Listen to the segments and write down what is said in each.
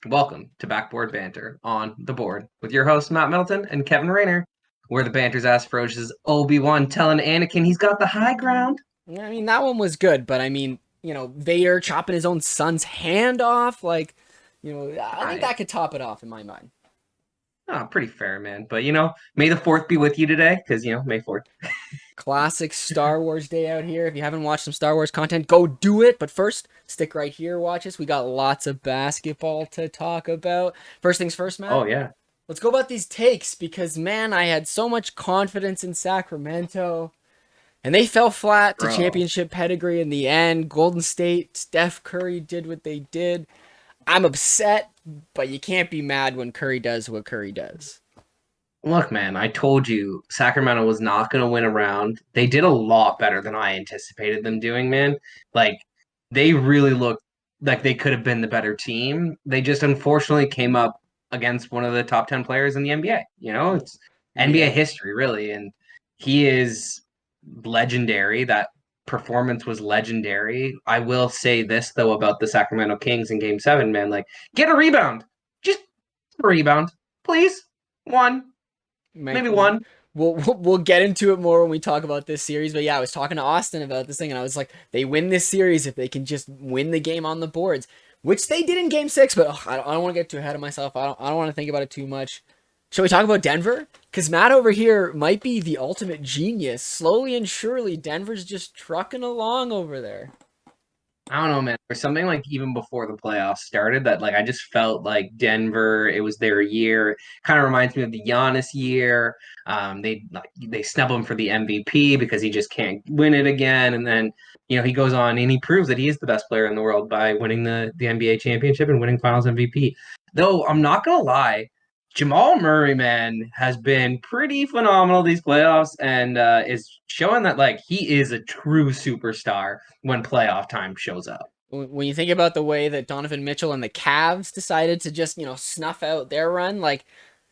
Welcome to Backboard Banter on the board with your hosts Matt Middleton and Kevin Rayner, where the banter's as ferocious as Obi-Wan telling Anakin he's got the high ground. I mean, that one was good, but Vader chopping his own son's hand off, I think I, that could top it off in my mind. pretty fair, man. But may the fourth be with you today, because May 4th. Classic Star Wars day out here. If you haven't watched some Star Wars content, go do it. But first, stick right here, watch us. We got lots of basketball to talk about. First things first, Oh Matt. yeah, Let's go about these takes because, man, I had so much confidence in Sacramento. And they fell flat to bro. championship pedigree in the end. Golden State, Steph Curry did what they did. I'm upset, but you can't be mad when Curry does what Curry does. Look, man, I told you Sacramento was not going to win a round. They did a lot better than I anticipated them doing, man. Like, they really looked like they could have been the better team. They just unfortunately came up against one of the top 10 players in the NBA. It's NBA Yeah. history, really. And he is legendary. That performance was legendary. I will say this, though, about the Sacramento Kings in game seven, man. Like, get a rebound. Just a rebound, please. One. Mike, Maybe one. we'll get into it more when we talk about this series. But yeah, I was talking to Austin about this thing, and I was like, they win this series if they can just win the game on the boards, which they did in Game 6. But I don't want to get too ahead of myself. I don't want to think about it too much. Shall we talk about Denver? Because Matt over here might be the ultimate genius. Slowly and surely, Denver's just trucking along over there. I don't know, man. There's something like even before the playoffs started that like I just felt like Denver, it was their year. Kind of reminds me of the Giannis year. They snub him for the MVP because he just can't win it again. And then, he goes on and he proves that he is the best player in the world by winning the NBA championship and winning finals MVP. Though I'm not gonna lie, Jamal Murray, man, has been pretty phenomenal these playoffs and is showing that like he is a true superstar when playoff time shows up. When you think about the way that Donovan Mitchell and the Cavs decided to just, snuff out their run, like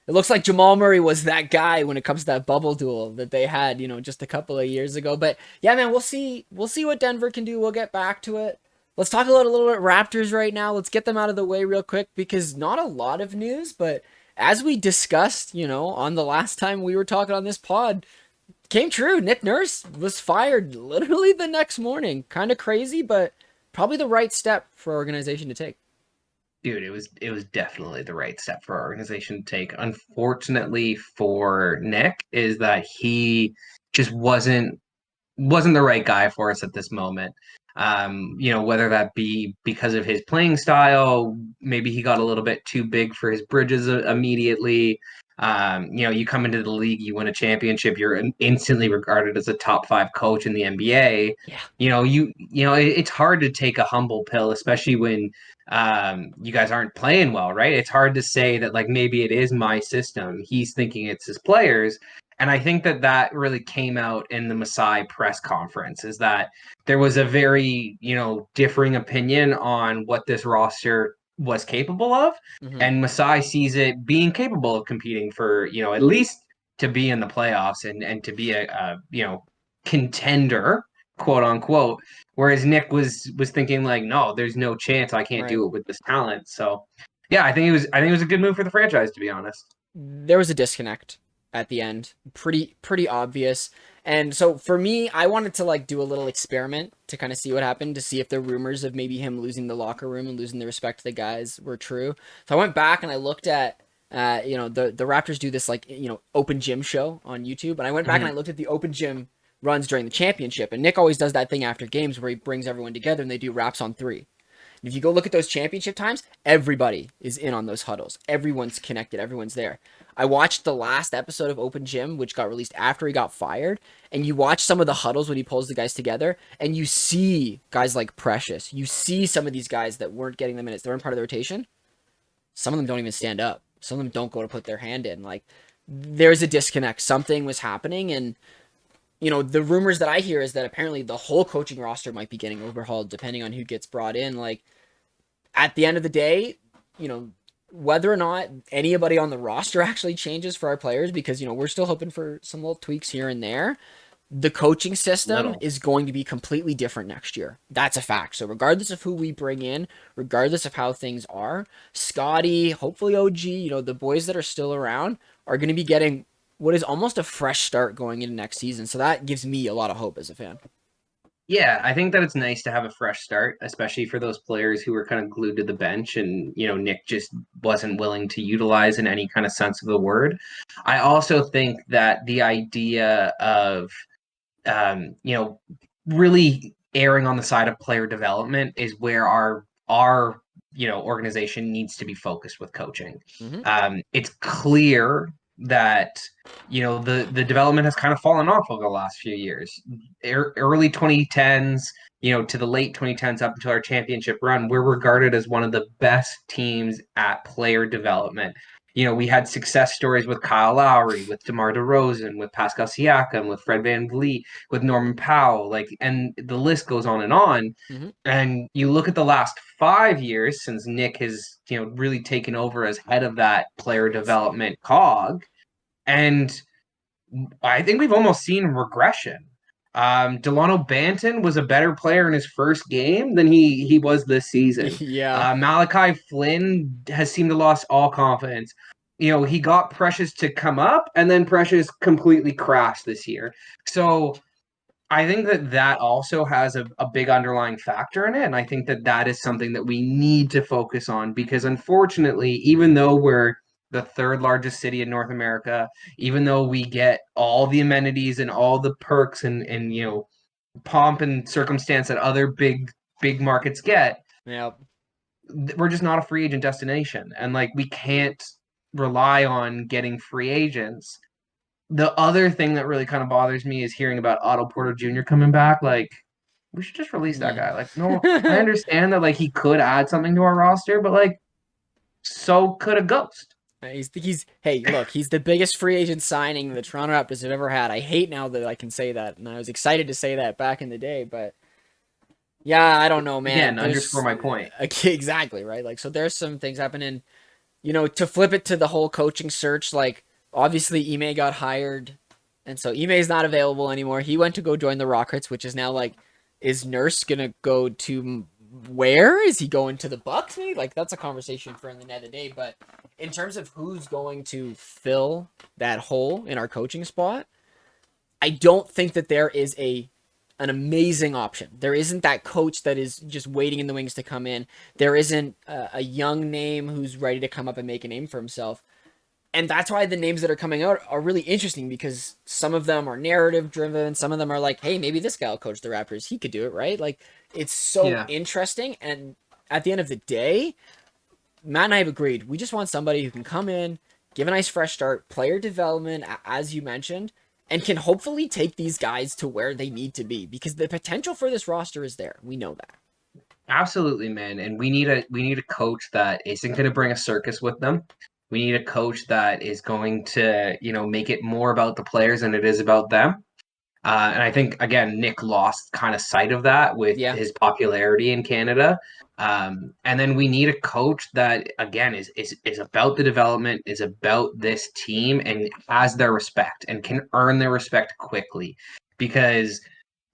it looks like Jamal Murray was that guy when it comes to that bubble duel that they had, just a couple of years ago. But yeah, man, we'll see what Denver can do. We'll get back to it. Let's talk about a little bit Raptors right now. Let's get them out of the way real quick because not a lot of news, but as we discussed, on the last time we were talking on this pod, came true. Nick Nurse was fired literally the next morning. Kind of crazy, but probably the right step for our organization to take. Dude, it was definitely the right step for our organization to take. Unfortunately for Nick, is that he just wasn't the right guy for us at this moment. Whether that be because of his playing style, maybe he got a little bit too big for his bridges immediately. You come into the league, you win a championship, you're instantly regarded as a top five coach in the NBA. Yeah. It's hard to take a humble pill, especially when you guys aren't playing well, right? It's hard to say that like maybe it is my system. He's thinking it's his players. And I think that really came out in the Masai press conference is that there was a very, differing opinion on what this roster was capable of. Mm-hmm. And Masai sees it being capable of competing for, at least to be in the playoffs and to be a contender, quote unquote. Whereas Nick was thinking like, no, there's no chance I can't Right. do it with this talent. So yeah, I think it was a good move for the franchise, to be honest. There was a disconnect at the end. Pretty obvious. And so for me, I wanted to like do a little experiment to kind of see what happened, to see if the rumors of maybe him losing the locker room and losing the respect of the guys were true. So I went back and I looked at the Raptors do this like, open gym show on YouTube, and I went back and I Mhm. looked at the open gym runs during the championship, and Nick always does that thing after games where he brings everyone together and they do raps on three. And if you go look at those championship times, everybody is in on those huddles. Everyone's connected. Everyone's there. I watched the last episode of Open Gym, which got released after he got fired, and you watch some of the huddles when he pulls the guys together, and you see guys like Precious. You see some of these guys that weren't getting the minutes, they weren't part of the rotation. Some of them don't even stand up. Some of them don't go to put their hand in. Like, there's a disconnect. Something was happening, and the rumors that I hear is that apparently the whole coaching roster might be getting overhauled depending on who gets brought in. Like, at the end of the day, you know, whether or not anybody on the roster actually changes for our players, because, we're still hoping for some little tweaks here and there. The coaching system little. is going to be completely different next year. That's a fact. So regardless of who we bring in, regardless of how things are, Scotty, hopefully OG, the boys that are still around are going to be getting what is almost a fresh start going into next season. So that gives me a lot of hope as a fan. Yeah, I think that it's nice to have a fresh start, especially for those players who were kind of glued to the bench and, Nick just wasn't willing to utilize in any kind of sense of the word. I also think that the idea of, really erring on the side of player development is where our organization needs to be focused with coaching. Mm-hmm. It's clear that the development has kind of fallen off over the last few years. Early 2010s, to the late 2010s up until our championship run, we're regarded as one of the best teams at player development. We had success stories with Kyle Lowry, with DeMar DeRozan, with Pascal Siakam, with Fred VanVleet, with Norman Powell, and the list goes on and on. Mm-hmm. And you look at the last 5 years since Nick has, really taken over as head of that player development cog, and I think we've almost seen regression. Delano Banton was a better player in his first game than he was this season. Yeah. Malachi Flynn has seemed to lost all confidence. He got Precious to come up, and then Precious completely crashed this year. So I think that also has a big underlying factor in it. And I think that is something that we need to focus on because unfortunately, even though we're the third largest city in North America, even though we get all the amenities and all the perks and pomp and circumstance that other big markets get, Yeah. we're just not a free agent destination. And we can't rely on getting free agents. The other thing that really kind of bothers me is hearing about Otto Porter Jr. coming back. We should just release that guy. No, I Yeah. understand that he could add something to our roster, but so could a ghost. He's hey, look, he's the biggest free agent signing the Toronto Raptors have ever had. I hate now that I can say that, and I was excited to say that back in the day, but yeah, I don't know, man. Again, underscore There's my point. exactly right. So there's some things happening. To flip it to the whole coaching search, obviously Ime got hired, and so Ime is not available anymore. He went to go join the Rockets, which is now is Nurse gonna go to where? Is he going to the Bucks? Maybe that's a conversation for another day. But in terms of who's going to fill that hole in our coaching spot, I don't think that there is an amazing option. There isn't that coach that is just waiting in the wings to come in. There isn't a young name who's ready to come up and make a name for himself. And that's why the names that are coming out are really interesting because some of them are narrative driven. Some of them are like, hey, maybe this guy will coach the Raptors. He could do it, right? It's so Yeah. interesting. And at the end of the day, Matt and I have agreed. We just want somebody who can come in, give a nice fresh start, player development, as you mentioned, and can hopefully take these guys to where they need to be because the potential for this roster is there. We know that. Absolutely, man. And we need a coach that isn't going to bring a circus with them. We need a coach that is going to, make it more about the players than it is about them. And I think again, Nick lost kind of sight of that with Yeah. his popularity in Canada. And then we need a coach that again is about the development, is about this team, and has their respect and can earn their respect quickly, because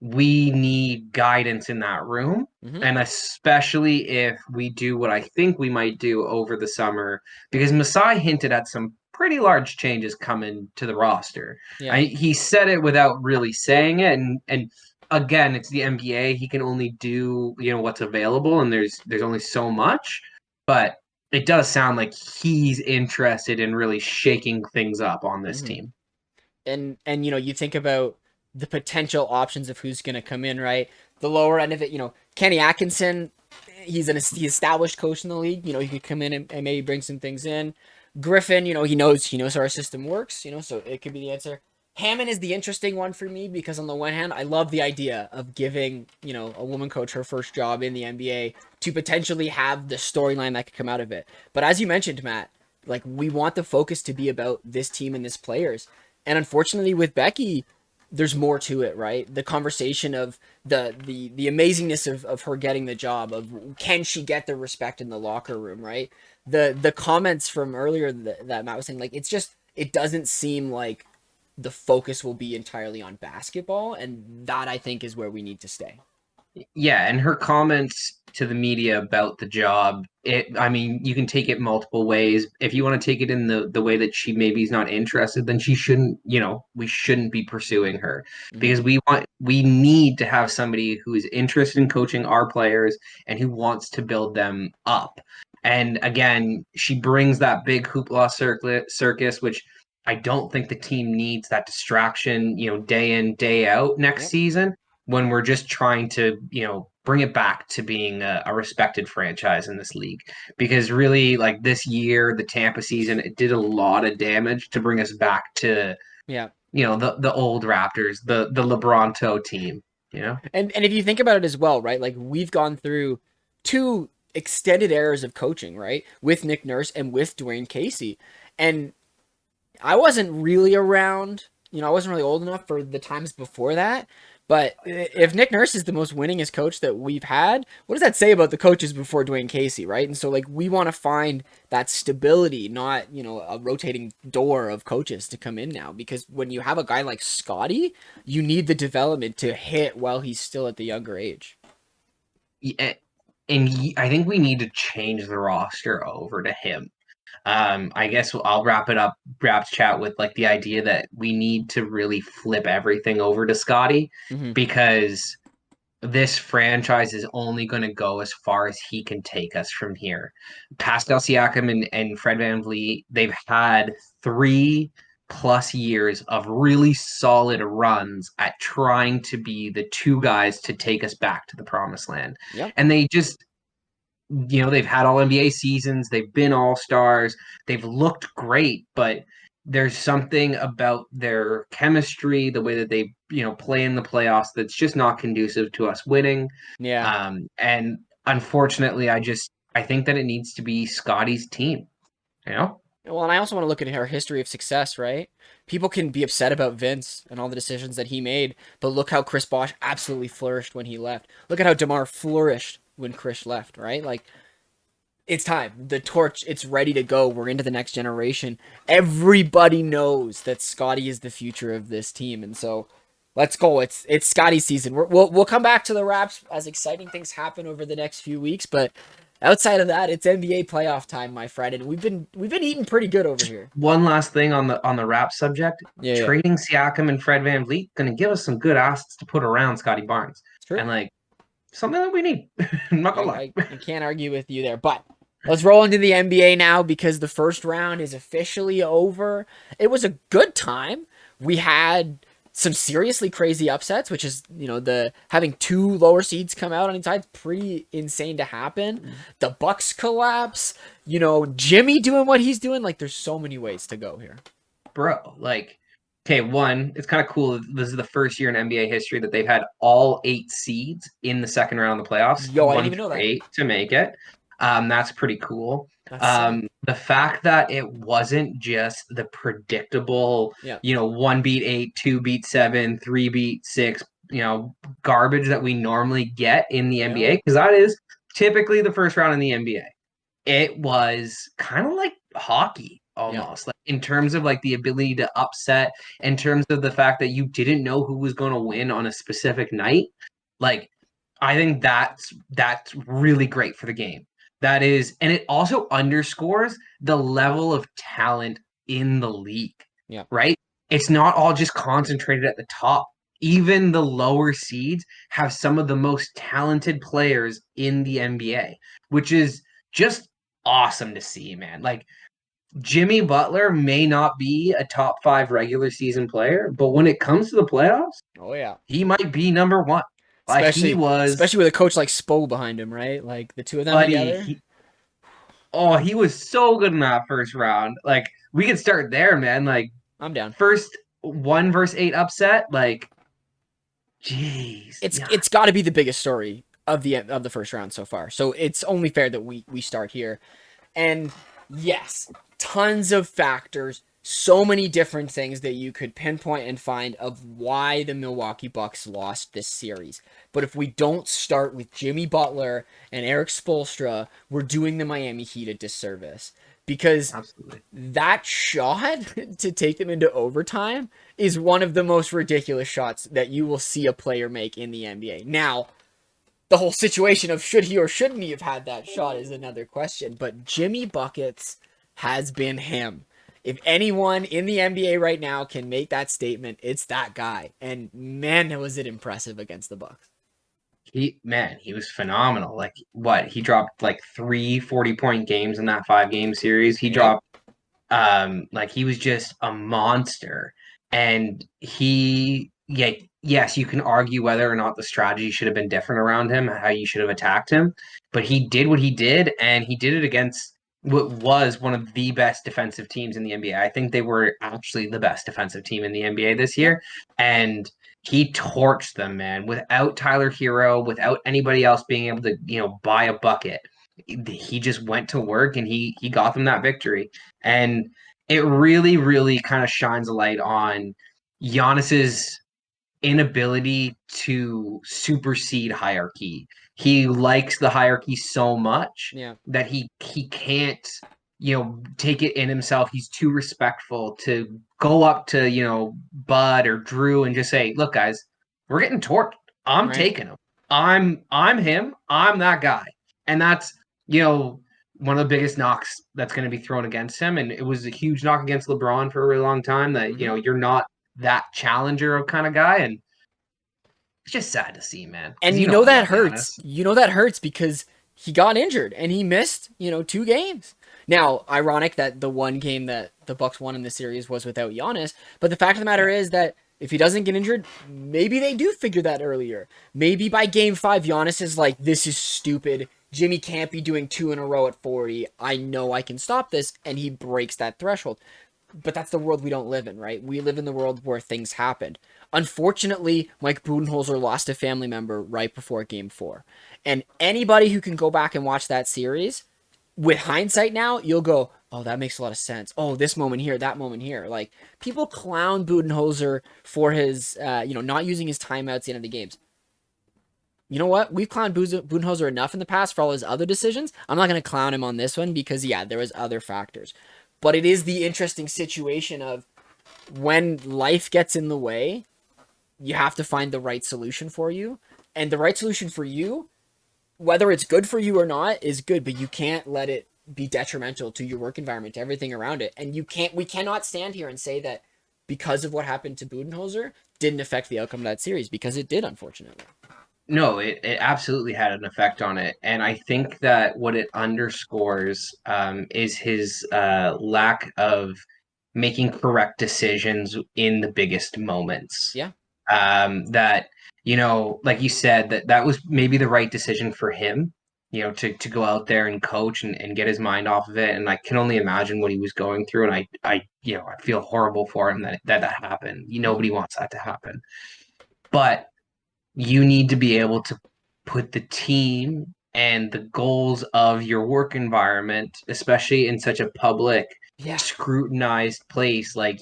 we need guidance in that room. Mm-hmm. And especially if we do what I think we might do over the summer, because Masai hinted at some pretty large changes coming to the roster. Yeah. He said it without really saying it, and again, it's the NBA. He can only do what's available, and there's only so much. But it does sound like he's interested in really shaking things up on this Mm-hmm. team. And you think about the potential options of who's going to come in, right? The lower end of it, Kenny Atkinson, he's an established coach in the league. He could come in and maybe bring some things in. Griffin, he knows how our system works. So it could be the answer. Hammond is the interesting one for me because on the one hand, I love the idea of giving a woman coach her first job in the NBA to potentially have the storyline that could come out of it. But as you mentioned, Matt, we want the focus to be about this team and this players. And unfortunately, with Becky, there's more to it, right? The conversation of the amazingness of her getting the job, of can she get the respect in the locker room, right? The comments from earlier that Matt was saying, it doesn't seem like the focus will be entirely on basketball, and that I think is where we need to stay. Yeah, and her comments to the media about the job, I mean, you can take it multiple ways. If you want to take it in the way that she maybe is not interested, then she shouldn't, we shouldn't be pursuing her Mm-hmm. because we need to have somebody who is interested in coaching our players and who wants to build them up. And again, she brings that big hoopla circus, which I don't think the team needs that distraction, day in, day out next Yep. season when we're just trying to, bring it back to being a respected franchise in this league. Because really, like this year, the Tampa season, it did a lot of damage to bring us back to, Yeah. the old Raptors, the LeBronto team, you know? And if you think about it as well, right? Like we've gone through two extended eras of coaching, right? With Nick Nurse and with Dwayne Casey. And I wasn't really around, I wasn't really old enough for the times before that. But if Nick Nurse is the most winningest coach that we've had, what does that say about the coaches before Dwayne Casey, right? And so, like, we want to find that stability, not, a rotating door of coaches to come in now. Because when you have a guy like Scotty, you need the development to hit while he's still at the younger age. Yeah, and I think we need to change the roster over to him. I guess I'll wrap chat with like the idea that we need to really flip everything over to Scotty Mm-hmm. because this franchise is only going to go as far as he can take us from here. Pascal Siakam and Fred VanVleet, they've had 3+ years of really solid runs at trying to be the two guys to take us back to the promised land. Yep. And they just they've had all NBA seasons, they've been all stars, they've looked great, but there's something about their chemistry, the way that they, play in the playoffs that's just not conducive to us winning. Yeah. And unfortunately, I think that it needs to be Scotty's team, you know? Well, and I also want to look at our history of success, right? People can be upset about Vince and all the decisions that he made, but look how Chris Bosh absolutely flourished when he left. Look at how DeMar flourished when Chris left, right? Like, it's time. The torch, it's ready to go. We're into the next generation. Everybody knows that Scotty is the future of this team, and so let's go. It's Scotty's season. We'll come back to the Raps as exciting things happen over the next few weeks, but outside of that, it's NBA playoff time, my friend, and we've been eating pretty good over here. One last thing on the rap subject. Yeah, yeah, Trading Siakam and Fred VanVleet gonna give us some good assets to put around Scotty Barnes. it's true. And like something that we need. I'm not gonna lie. I can't argue with you there, but let's roll into the NBA now because the first round is officially over. It was a good time. We had some seriously crazy upsets, which is, the having two lower seeds come out on each side, pretty insane to happen. The Bucks collapse, Jimmy doing what he's doing. Like, there's so many ways to go here. Bro, like, okay, one, it's kind of cool. This is the first year in NBA history that they've had all 8 seeds in the second round of the playoffs, Yo, I didn't one even know through that. eight to make it. That's pretty cool. That's sick. The fact that it wasn't just the predictable, Yeah. one beat eight, two beat seven, three beat six, garbage that we normally get in the NBA, Yeah. because that is typically the first round in the NBA. It was kind of like hockey Yeah. almost, like in terms of like the ability to upset, in terms of the fact that you didn't know who was going to win on a specific night. Like, I think that's really great for the game. That is, and it also underscores the level of talent in the league, Yeah. right? It's not all just concentrated at the top. Even the lower seeds have some of the most talented players in the NBA, which is just awesome to see, man. Like Jimmy Butler may not be a top 5 regular season player, but when it comes to the playoffs, Oh yeah. he might be number one. Like he was, Especially with a coach like Spo behind him, right? Like the two of them buddy. together. He was so good in that first round. Like we could start there, man. Like I'm down. first 1 versus 8 upset. Like, jeez, yeah, It's got to be the biggest story of the first round so far. So it's only fair that we start here. And yes, tons of factors, so many different things that you could pinpoint and find of why the Milwaukee Bucks lost this series. But if we don't start with Jimmy Butler and Eric Spoelstra, we're doing the Miami Heat a disservice. Because Absolutely. that shot to take them into overtime is one of the most ridiculous shots that you will see a player make in the NBA. Now, the whole situation of should he or shouldn't he have had that shot is another question. But Jimmy Buckets has been him. If anyone in the NBA right now can make that statement, it's that guy. And man, was it impressive against the Bucks. He was phenomenal. Like what? He dropped like 3 40-point games in that 5 game series. He Yep. dropped like he was just a monster. And yes, you can argue whether or not the strategy should have been different around him, how you should have attacked him, but he did what he did, and he did it against what was one of the best defensive teams in the NBA. I think they were actually the best defensive team in the NBA this Yep. year, and he torched them, man, without Tyler Hero, without anybody else being able to, buy a bucket. He just went to work and he got them that victory. And it really, really kind of shines a light on Giannis's inability to supersede hierarchy. He likes the hierarchy so much Yeah. that he can't, take it in himself. He's too respectful to go up to, Bud or Drew and just say, "Look, guys, we're getting torqued. I'm Right. taking him. I'm him. I'm that guy." And that's, one of the biggest knocks that's going to be thrown against him. And it was a huge knock against LeBron for a really long time that, Mm-hmm. you're not that challenger of kind of guy. And it's just sad to see, man, because And I that love hurts. Giannis. That hurts because he got injured and he missed, 2 games. Now, ironic that the one game that the Bucks won in the series was without Giannis, but the fact of the matter Yeah. is that if he doesn't get injured, maybe they do figure that earlier. Maybe by game 5 Giannis is like, this is stupid. Jimmy can't be doing 2 in a row at 40. I know I can stop this, and he breaks that threshold. But that's the world we don't live in, right? We live in the world where things happened. Unfortunately, Mike Budenholzer lost a family member right before game 4. And anybody who can go back and watch that series, with hindsight now, you'll go, oh, that makes a lot of sense. Oh, this moment here, that moment here. Like, people clown Budenholzer for his, not using his timeouts at the end of the games. You know what? We've clowned Budenholzer enough in the past for all his other decisions. I'm not going to clown him on this one because, yeah, there was other factors. But it is the interesting situation of when life gets in the way, you have to find the right solution for you. And the right solution for you, whether it's good for you or not, is good, but you can't let it be detrimental to your work environment, to everything around it. And we cannot stand here and say that because of what happened to Budenholzer didn't affect the outcome of that series, because it did, unfortunately. No, it absolutely had an effect on it. And I think that what it underscores is his lack of making correct decisions in the biggest moments. Yeah. That, like you said, that was maybe the right decision for him, to go out there and coach and get his mind off of it. And I can only imagine what he was going through. And I feel horrible for him that happened. Mm-hmm. Nobody wants that to happen. But you need to be able to put the team and the goals of your work environment, especially in such a public, Yeah. scrutinized place, like,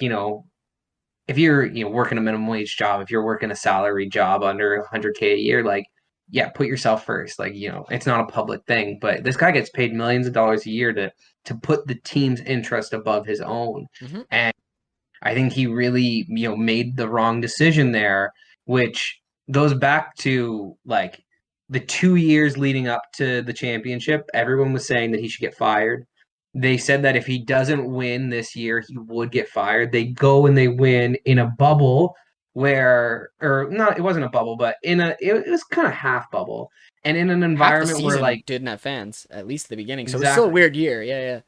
if you're, working a minimum wage job, if you're working a salary job under 100K a year, like, yeah, put yourself first. Like, it's not a public thing, but this guy gets paid millions of dollars a year to put the team's interest above his own. Mm-hmm. And I think he really, made the wrong decision there, which goes back to like the 2 years leading up to the championship. Everyone was saying that he should get fired. They said that if he doesn't win this year, he would get fired. They go and they win in a bubble or not, it wasn't a bubble, but it was kind of half bubble. And in an Half the environment where season like, didn't have fans, at least at the beginning. So it was still a exactly. weird year. Yeah, yeah.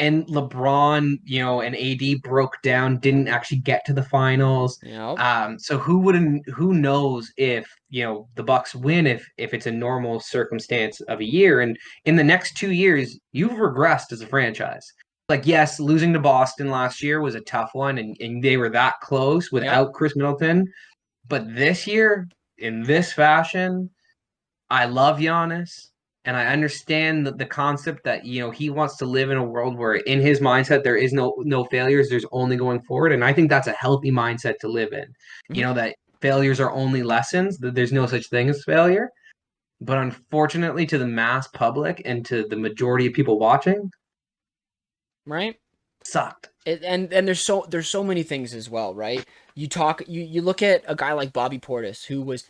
And LeBron, and AD broke down, didn't actually get to the finals. Yep. So who knows if, the Bucks win if it's a normal circumstance of a year. And in the next 2 years, you've regressed as a franchise. Like, yes, losing to Boston last year was a tough one, and they were that close Yep. without Chris Middleton. But this year, in this fashion, I love Giannis, and I understand the concept that he wants to live in a world where in his mindset there is no failures, there's only going forward, and I think that's a healthy mindset to live in. Mhm. That failures are only lessons, that there's no such thing as failure. But unfortunately, to the mass public and to the majority of people watching, Right? sucked. And there's so many things as well, right? You look at a guy like Bobby Portis, who was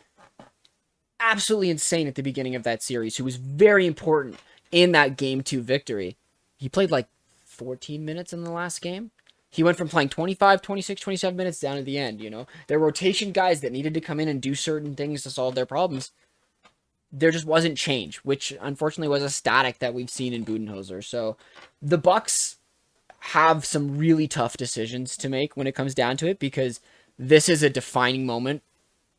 absolutely insane at the beginning of that series, who was very important in that game 2 victory. He played like 14 minutes in the last game. He went from playing 25, 26, 27 minutes down at the end, you know. Their rotation guys that needed to come in and do certain things to solve their problems, there just wasn't change, which unfortunately was a static that we've seen in Budenholzer. So the Bucks have some really tough decisions to make when it comes down to it, because this is a defining moment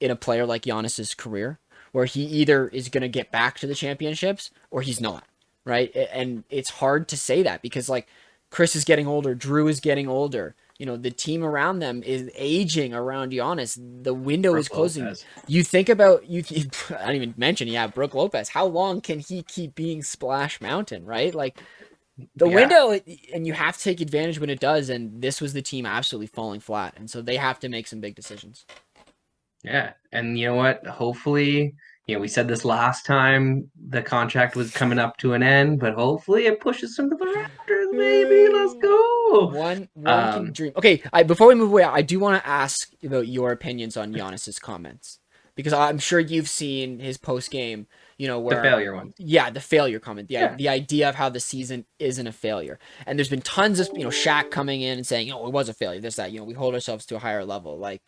in a player like Giannis's career, where he either is going to get back to the championships or he's not, right? And it's hard to say that because like Chris is getting older, Drew is getting older. You know, the team around them is aging around Giannis. The window is Brooke closing. Lopez. You think about I didn't even mention, yeah, Brooke Lopez. How long can he keep being Splash Mountain, right? Like the Yeah. window, and you have to take advantage when it does. And this was the team absolutely falling flat, and so they have to make some big decisions. Yeah. And you know what? Hopefully, we said this last time the contract was coming up to an end, but hopefully it pushes him to the Raptors, baby. Let's go. One can Um, dream. Okay, before we move away, I do want to ask about your opinions on Giannis's comments, because I'm sure you've seen his post game. You know the where, failure ones. yeah, the failure comment, Yeah. the idea of how the season isn't a failure, and there's been tons of Shaq coming in and saying, it was a failure. This that we hold ourselves to a higher level. Like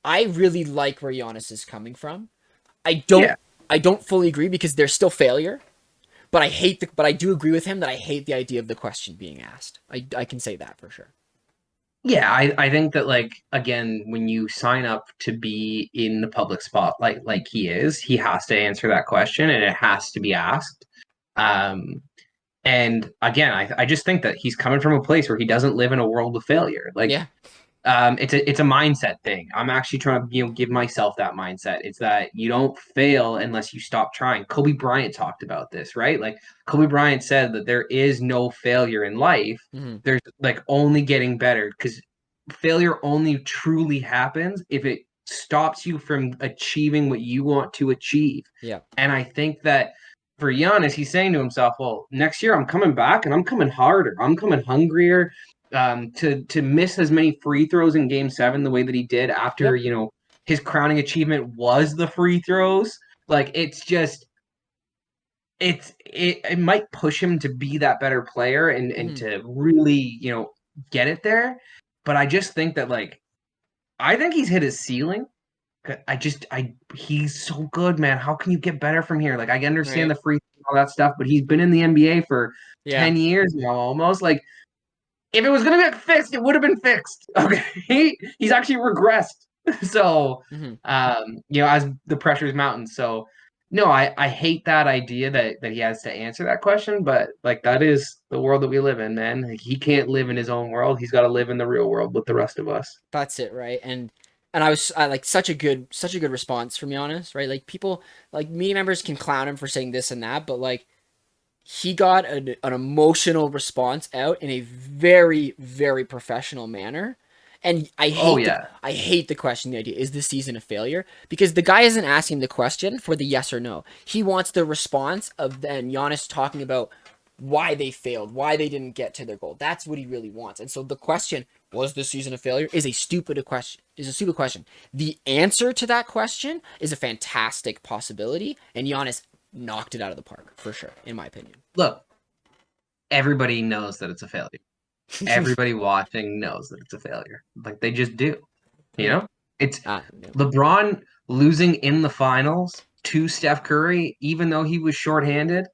I really like where Giannis is coming from. I don't Yeah. I don't fully agree because there's still failure. But but I do agree with him that I hate the idea of the question being asked. I can say that for sure. Yeah, I think that like again, when you sign up to be in the public spotlight like he is, he has to answer that question and it has to be asked. Um, and again, I just think that he's coming from a place where he doesn't live in a world of failure. Like Yeah. it's a mindset thing. I'm actually trying to give myself that mindset. It's that you don't fail unless you stop trying. Kobe Bryant talked about this, right? Like Kobe Bryant said that there is no failure in life. Hmm. There's like only getting better because failure only truly happens if it stops you from achieving what you want to achieve. Yeah. And I think that for Giannis, he's saying to himself, "Well, next year I'm coming back and I'm coming harder. I'm coming hungrier. To miss as many free throws in Game 7 the way that he did after Yep. his crowning achievement was the free throws. Like it's just it might push him to be that better player and Hmm. to really get it there. But I just think that like I think he's hit his ceiling. I he's so good, man. How can you get better from here? Like I understand Right. the free throw and all that stuff, but he's been in the NBA for Yeah. 10 years now almost. Like if it was gonna get fixed, it would have been fixed. Okay. He's actually regressed. So Hmm. as the pressure is mounting. So no, I hate that idea that he has to answer that question, but like that is the world that we live in, man. Like, he can't live in his own world. He's got to live in the real world with the rest of us. That's it, right? And I like such a good response from Giannis, right? Like people, like media members can clown him for saying this and that, but like he got an emotional response out in a very very professional manner. And Oh yeah. I hate the question, the idea, is this season a failure? Because the guy isn't asking the question for the yes or no. He wants the response of then Giannis talking about why they failed, why they didn't get to their goal. That's what he really wants. And so the question, was this season a failure, is a stupid question. The answer to that question is a fantastic possibility, and Giannis knocked it out of the park for sure, in my opinion. Look, everybody knows that it's a failure. Everybody watching knows that it's a failure. Like they just do. You Mhm. know? It's Yeah. LeBron losing in the finals to Steph Curry, even though he was shorthanded.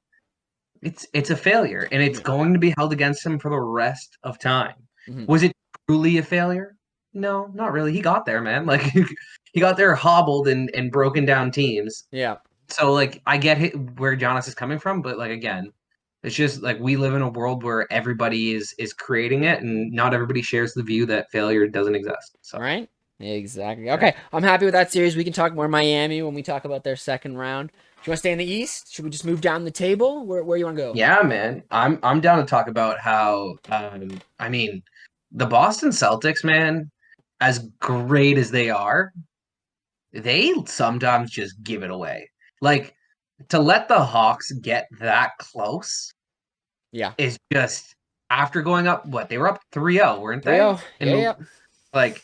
It's a failure, and it's Yeah. going to be held against him for the rest of time. Hmm. Was it truly a failure? No, not really. He got there, man. Like he got there hobbled and broken down teams. Yeah. So like I get where Giannis is coming from, but like again, it's just like we live in a world where everybody is creating it, and not everybody shares the view that failure doesn't exist. So Right? Exactly. yeah, Okay, I'm happy with that series. We can talk more Miami when we talk about their second round. you want to stay in the East? Should we just move down the table? Where you want to go? Yeah, man. I'm down to talk about how I mean, the Boston Celtics, man, as great as they are, they sometimes just give it away. Like to let the Hawks get that close Yeah. is just after going up what? They were up 3-0, weren't 3-0. they? Yeah, And yeah. like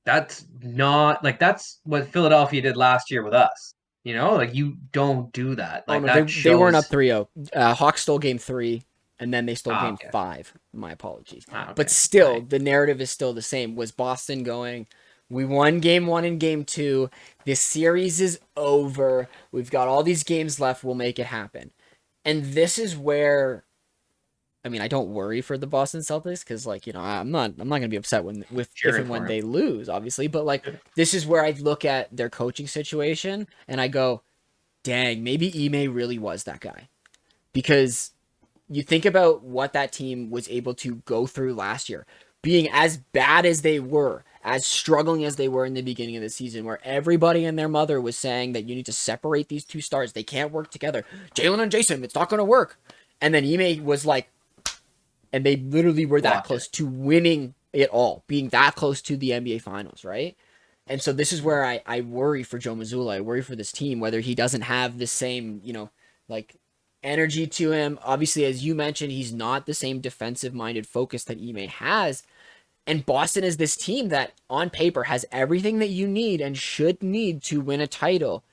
that's not like that's what Philadelphia did last year with us. You know, like you don't do that. Oh Like no, they that they weren't up shows 3-0. Hawks stole game 3 and then they stole game okay. 5. My apologies. But Okay. still, the narrative is still the same. Was Boston going, we won game 1 and game 2. This series is over. We've got all these games left. We'll make it happen. And this is where I mean, I don't worry for the Boston Celtics because, like, I'm not gonna be upset when with if Cheering and for when him. they lose, obviously. But like, this is where I look at their coaching situation and I go, dang, maybe Ime really was that guy. Because you think about what that team was able to go through last year, being as bad as they were, as struggling as they were in the beginning of the season, where everybody and their mother was saying that you need to separate these two stars. They can't work together. Jalen and Jason, it's not going to work. And then Ime was like, and they literally were that Watch it. close to winning it all, being that close to the NBA Finals, right? And so this is where I worry for Joe Mazzulla. I worry for this team, whether he doesn't have the same, like energy to him. Obviously, as you mentioned, he's not the same defensive minded focus that Ime has. And Boston is this team that on paper has everything that you need and should need to win a title.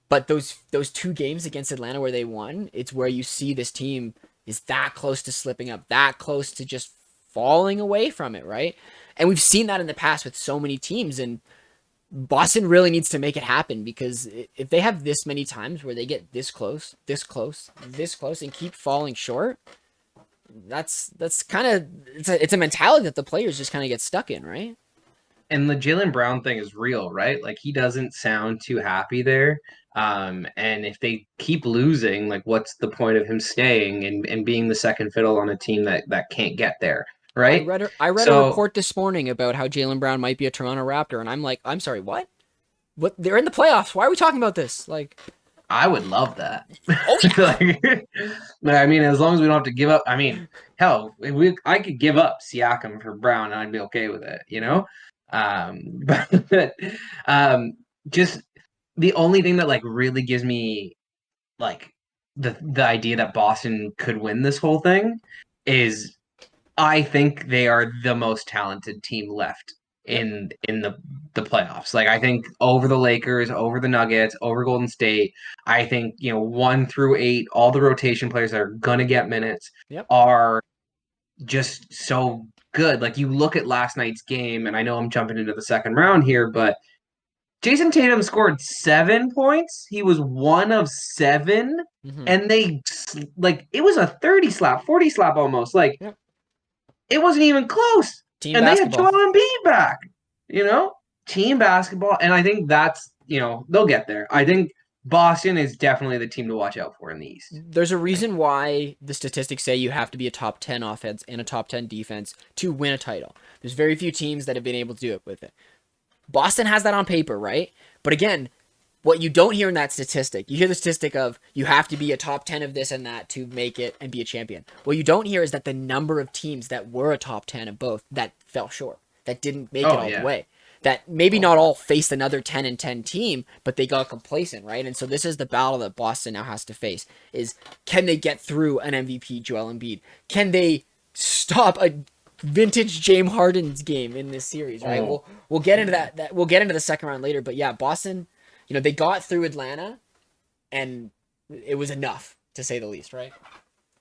But those two games against Atlanta where they won, it's where you see this team is that close to slipping up, that close to just falling away from it, right? And we've seen that in the past with so many teams, and Boston really needs to make it happen because if they have this many times where they get this close, this close, this close, and keep falling short, that's kind of it's a mentality that the players just kind of get stuck in, right? And the Jalen Brown thing is real, right? Like he doesn't sound too happy there. And if they keep losing, like what's the point of him staying and being the second fiddle on a team that can't get there, right? I read a So report this morning about how Jalen Brown might be a Toronto Raptor, and I'm like, I'm sorry, what? What? They're in the playoffs. Why are we talking about this? Like, I would love that. oh yeah, Like, I mean, as long as we don't have to give up. I mean, hell, I could give up Siakam for Brown, and I'd be okay with it, you know. But um, just the only thing that like really gives me like the idea that Boston could win this whole thing is I think they are the most talented team left yep. in the playoffs. Like I think over the Lakers, over the Nuggets, over Golden State, I think, 1 through 8, all the rotation players that are gonna get minutes Yep. are just so good. Like you look at last night's game, and I know I'm jumping into the second round here, but Jason Tatum scored 7 points. He was 1 of 7, Mm-hmm. and like it was a 30 slap, 40 slap almost. Like Yep. it wasn't even close. Team And they had basketball. Joel Embiid back, you know? Team basketball. And I think they'll get there. I think Boston is definitely the team to watch out for in the East. There's a reason why the statistics say you have to be a top 10 offense and a top 10 defense to win a title. There's very few teams that have been able to do it with it. Boston has that on paper, right? But again, what you don't hear in that statistic, you hear the statistic of you have to be a top 10 of this and that to make it and be a champion. What you don't hear is that the number of teams that were a top 10 of both that fell short, that didn't make it Oh, all the yeah. way. That maybe Oh, not yeah. all faced another 10 and 10 team, but they got complacent, right? And so this is the battle that Boston now has to face is can they get through an MVP Joel Embiid? Can they stop a vintage James Harden's game in this series, right? Oh, We'll get into that we'll get into the second round later, but yeah, Boston, they got through Atlanta and it was enough to say the least, right?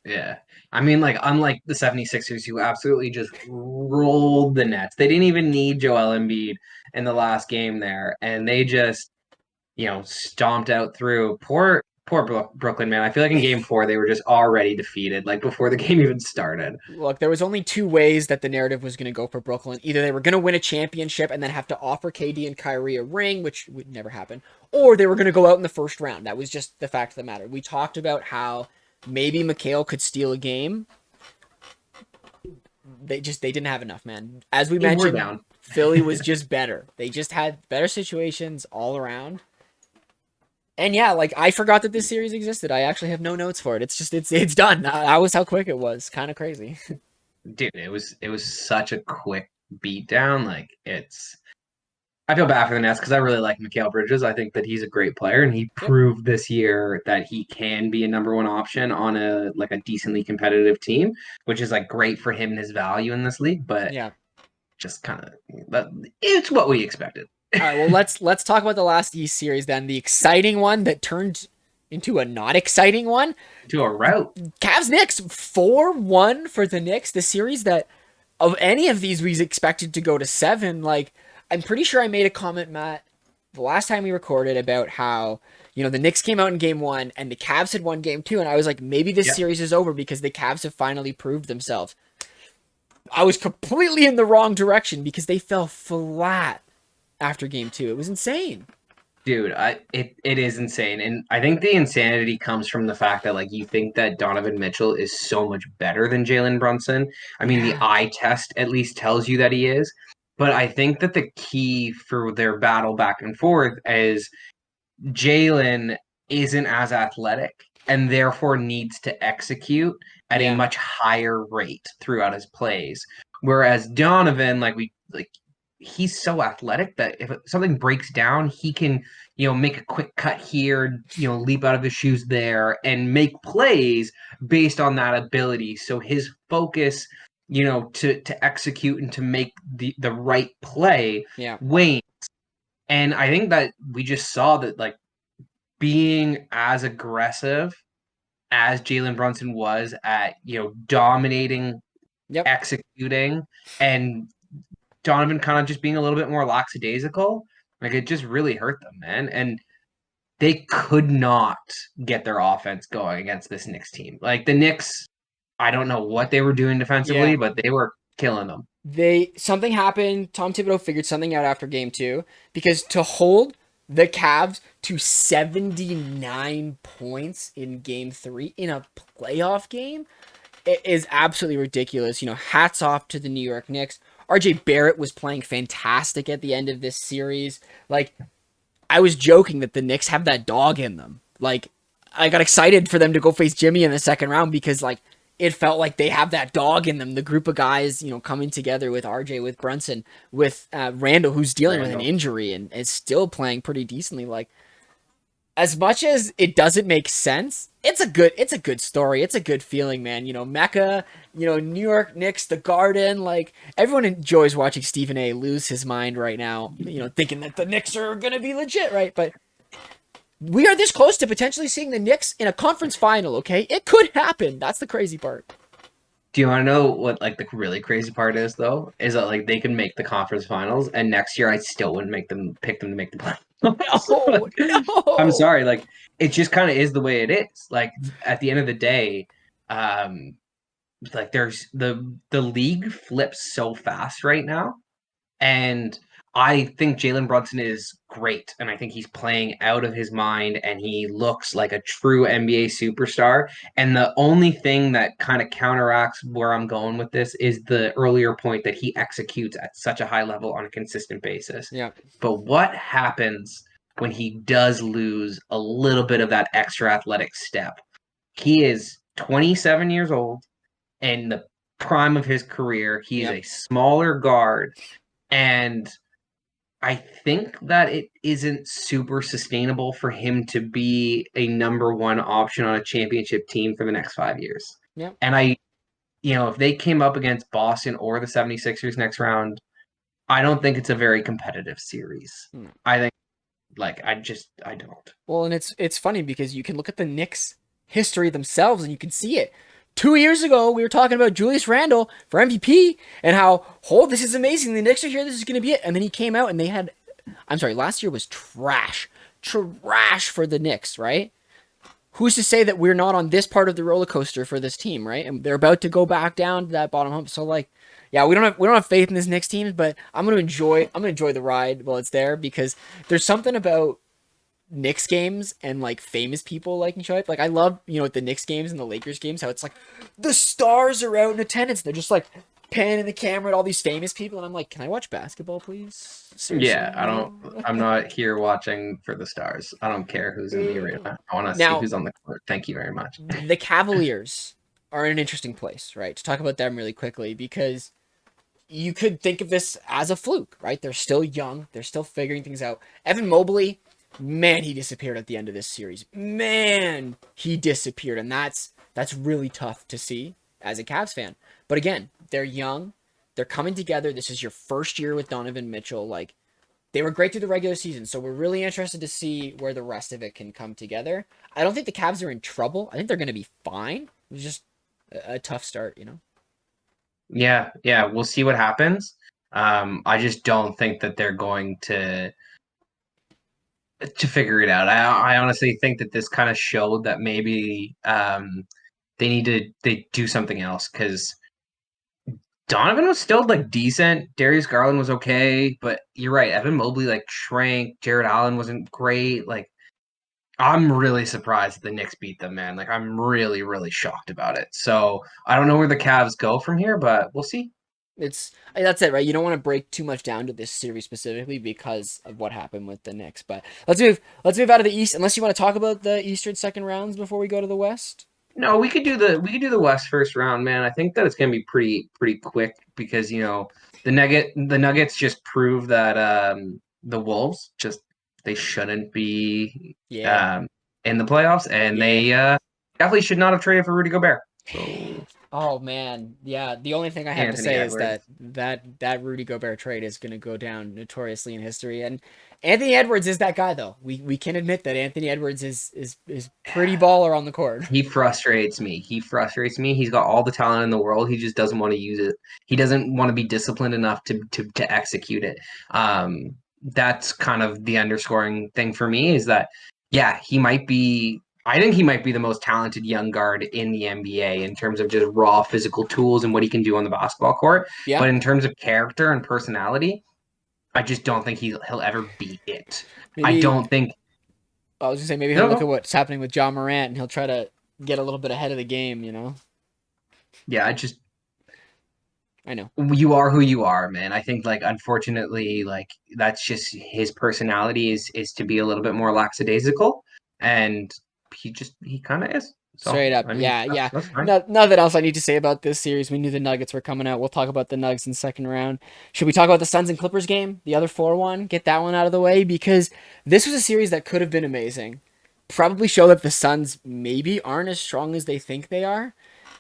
yeah. I mean, like, unlike the 76ers, who absolutely just rolled the Nets, they didn't even need Joel Embiid in the last game there. And they just, stomped out through. Poor Brooklyn, man. I feel like in game 4, they were just already defeated, like before the game even started. Look, there was only two ways that the narrative was going to go for Brooklyn. Either they were going to win a championship and then have to offer KD and Kyrie a ring, which would never happen, or they were going to go out in the first round. That was just the fact of the matter. We talked about how maybe McHale could steal a game. They didn't have enough, man. As we We're mentioned, down. Philly was just better. They just had better situations all around. And yeah, like I forgot that this series existed. I actually have no notes for it. It's just it's done. That was how quick it was. Kind of crazy. Dude, it was such a quick beat down. Like it's I feel bad for the Nets because I really like Mikal Bridges. I think that he's a great player, and he Yep. proved this year that he can be a number one option on a decently competitive team, which is like great for him and his value in this league. But Yeah. just kind of, it's what we expected. All right. Well, let's talk about the last East series then. The exciting one that turned into a not exciting one. To a route. Cavs Knicks 4-1 for the Knicks. The series that of any of these we expected to go to 7. Like I'm pretty sure I made a comment, Matt, the last time we recorded about how the Knicks came out in game 1 and the Cavs had won game 2, and I was like, maybe this Yeah, series is over because the Cavs have finally proved themselves. I was completely in the wrong direction because they fell flat after game 2. It was insane. dude, it is insane, and I think the insanity comes from the fact that like you think that Donovan Mitchell is so much better than Jalen Brunson. I mean, the Yeah. eye test at least tells you that he is, but I think that the key for their battle back and forth is Jalen isn't as athletic and therefore needs to execute at a Yeah. much higher rate throughout his plays. Whereas Donovan, he's so athletic that if something breaks down, he can, make a quick cut here, leap out of his shoes there and make plays based on that ability. So his focus, to execute and to make the right play Yeah. wanes. And I think that we just saw that like being as aggressive as Jalen Brunson was at, dominating, Yep. executing, and Donovan kind of just being a little bit more lackadaisical, like it just really hurt them, man. And they could not get their offense going against this Knicks team. Like the Knicks, I don't know what they were doing Yeah. defensively, but they were killing them. Something happened. Tom Thibodeau figured something out after game 2 because to hold the Cavs to 79 points in game 3 in a playoff game, it is absolutely ridiculous. Hats off to the New York Knicks. RJ Barrett was playing fantastic at the end of this series. Like, I was joking that the Knicks have that dog in them. Like, I got excited for them to go face Jimmy in the second round because, like, it felt like they have that dog in them. The group of guys, coming together with RJ, with Brunson, with Randall, who's dealing with an Randall. injury and is still playing pretty decently. Like, as much as it doesn't make sense, it's a good story. It's a good feeling, man. Mecca, New York Knicks, the Garden, like everyone enjoys watching Stephen A lose his mind right now, thinking that the Knicks are gonna be legit, right? But we are this close to potentially seeing the Knicks in a conference final, okay? It could happen. That's the crazy part. Do you want to know what like the really crazy part is though? Is that like they can make the conference finals, and next year I still wouldn't pick them to make the playoffs. No, Like, I'm no. sorry, like it just kind of is the way it is. Like at the end of the day, um, like there's the league flips so fast right now, and I think Jalen Brunson is great, and I think he's playing out of his mind, and he looks like a true NBA superstar. And the only thing that kind of counteracts where I'm going with this is the earlier point that he executes at such a high level on a consistent basis. Yeah, But what happens when he does lose a little bit of that extra athletic step? He is 27 years old in the prime of his career. He's yeah, a smaller guard, and I think that it isn't super sustainable for him to be a number one option on a championship team for the next 5 years. yeah. And if they came up against Boston or the 76ers next round, I don't think it's a very competitive series. Hmm. I think, I don't. Well, and it's funny because you can look at the Knicks' history themselves and you can see it. 2 years ago, we were talking about Julius Randle for MVP and how, oh, this is amazing. The Knicks are here. This is going to be it. And then he came out and they had, I'm sorry, last year was trash. Trash for the Knicks, right? Who's to say that we're not on this part of the roller coaster for this team, right? And they're about to go back down to that bottom hump. So like, yeah, we don't have faith in this Knicks team, but I'm gonna enjoy the ride while it's there because there's something about Knicks games and like famous people liking show up. Like I love, the Knicks games and the Lakers games, how it's like the stars are out in attendance. They're just like panning the camera at all these famous people, and I'm like, can I watch basketball, please? Seriously, Yeah, I'm not here watching for the stars. I don't care who's in the arena. I want to see Now, who's on the court. Thank you very much. the Cavaliers are in an interesting place, right? To talk about them really quickly, because you could think of this as a fluke, right? They're still young, they're still figuring things out. Evan Mobley, man, he disappeared at the end of this series. Man, he disappeared, and that's really tough to see as a Cavs fan. But again, they're young, they're coming together. This is your first year with Donovan Mitchell. Like, they were great through the regular season, so we're really interested to see where the rest of it can come together. I don't think the Cavs are in trouble. I think they're going to be fine. It was just a tough start, you know? Yeah, yeah, we'll see what happens. I just don't think that they're going to figure it out. I honestly think that this kind of showed that maybe they do something else because Donovan was still like decent. Darius Garland was okay, but you're right. Evan Mobley like shrank. Jared Allen wasn't great. Like I'm really surprised that the Knicks beat them, man. Like I'm really, really shocked about it. So I don't know where the Cavs go from here, but we'll see. That's it, right? You don't want to break too much down to this series specifically because of what happened with the Knicks. But let's move out of the East. Unless you want to talk about the Eastern second rounds before we go to the West. No, we could do the West first round, man. I think that it's gonna be pretty quick because the Nuggets just prove that the Wolves just they shouldn't be Yeah, in the playoffs, and yeah. they definitely should not have traded for Rudy Gobert. So Oh man, yeah. The only thing I have to Anthony say is that Edwards, that Rudy Gobert trade is going to go down notoriously in history. And Anthony Edwards is that guy, though. We can admit that Anthony Edwards is pretty baller on the court. he frustrates me. He frustrates me. He's got all the talent in the world. He just doesn't want to use it. He doesn't want to be disciplined enough to execute it. That's kind of the underscoring thing for me is that yeah, he might be. I think he might be the most talented young guard in the NBA in terms of just raw physical tools and what he can do on the basketball court. Yeah, But in terms of character and personality, I just don't think he'll ever be it. I maybe don't think. I was gonna say maybe he'll look No, at what's happening with John Morant and he'll try to get a little bit ahead of the game. You know, yeah, I just I know. you are who you are, man. I think like unfortunately, like that's just his personality is to be a little bit more lackadaisical, and he kind of is. So Straight up, I mean yeah, yeah. that's fine. Nothing else I need to say about this series. We knew the Nuggets were coming out. We'll talk about the Nuggets in second round. Should we talk about the Suns and Clippers game, the other 4-1? Get that one out of the way because this was a series that could have been amazing. Probably show that the Suns maybe aren't as strong as they think they are.